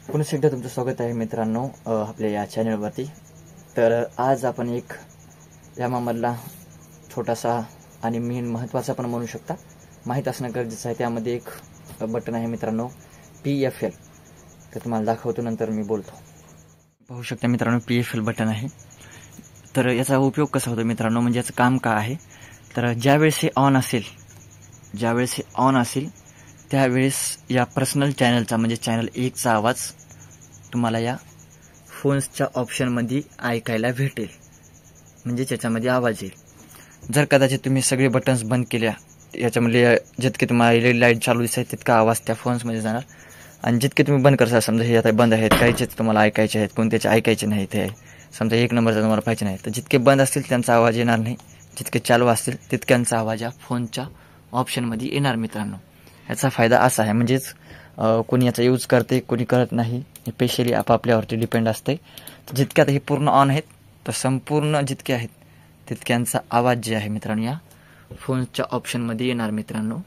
पुन्हा एकदा तुमचं स्वागत आहे मित्रांनो आपल्या या चॅनलवरती। तर आज आपण एक यामधला छोटासा आणि मेन महत्त्वाचा पण म्हणू शकता माहित असणं गरजेचं आहे। त्यामध्ये एक बटन आहे मित्रांनो PFL। तर तुम्हाला दाखवतो नंतर मी बोलतो। पाहू शकता मित्रांनो PFL बटन आहे। तर याचा उपयोग कसा होतो मित्रांनो, म्हणजे याचं काम काय आहे, तर ज्यावेळेस हे ऑन असेल त्यावेळेस या पर्सनल चॅनलचा म्हणजे चॅनल 1 चा आवाज तुम्हाला या फोन्सच्या ऑप्शनमध्ये ऐकायला भेटेल, म्हणजे त्याच्यामध्ये आवाज येईल। जर कदाचित तुम्ही सगळे बटन्स बंद केल्या, याच्यामध्ये जितके तुम्हाला लाईट चालू दिसत तितका आवाज त्या फोन्समध्ये जाणार, आणि जितके तुम्ही बंद करता, समजा हे आता बंद आहेत, काहीचेच तुम्हाला ऐकायचे आहेत, कोणत्याचे ऐकायचे नाही, ते समजा 1 नंबरचा तुम्हाला पाहिजे नाही, तर जितके बंद असतील त्यांचा आवाज येणार नाही, जितके चालू असतील तितक्यांचा आवाज या फोनच्या ऑप्शनमध्ये येणार मित्रांनो। याचा फायदा असा आहे, म्हणजेच कोणी याचा यूज करते कोणी करत नाही, हे स्पेशली आपापल्यावरती डिपेंड असते। जितके आता हे पूर्ण ऑन आहेत तर संपूर्ण जितके आहेत तितक्यांचा आवाज जे आहे मित्रांनो या फोनच्या ऑप्शनमध्ये येणार मित्रांनो,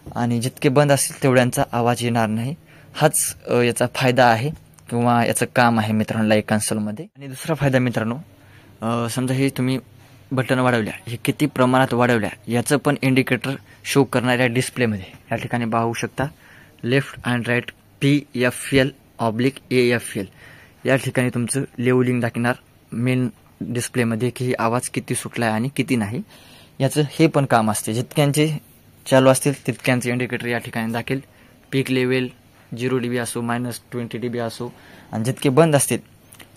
आणि जितके बंद असतील तेवढ्यांचा आवाज येणार नाही। हाच याचा फायदा आहे किंवा याचं काम आहे मित्रांनो लाईक कन्सोलमध्ये। आणि दुसरा फायदा मित्रांनो, समजा हे तुम्ही बटन वाढवल्या, हे किती प्रमाणात वाढवल्या याचं पण इंडिकेटर शो करणाऱ्या डिस्प्लेमध्ये या ठिकाणी पाहू शकता, लेफ्ट अँड राईट PFL/AFL या ठिकाणी तुमचं लेवलिंग दाखवणार मेन डिस्प्लेमध्ये की आवाज किती सुटला आहे आणि किती नाही। याचं हे पण काम असते, जितक्यांचे चालू असतील तितक्यांचे इंडिकेटर या ठिकाणी दाखवेल। पीक लेवल 0 dB असो, -20 dB असो, आणि जितके बंद असतील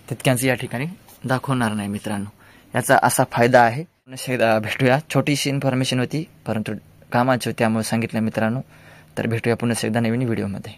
तितक्यांचे या ठिकाणी दाखवणार नाही मित्रांनो। याचा असा फायदा आहे। भेटूया, छोटीशी इन्फॉर्मेशन होती परंतु कामाची होती त्यामुळे सांगितलं मित्रांनो। तर भेटूया पुन्हा एकदा नवीन व्हिडिओमध्ये।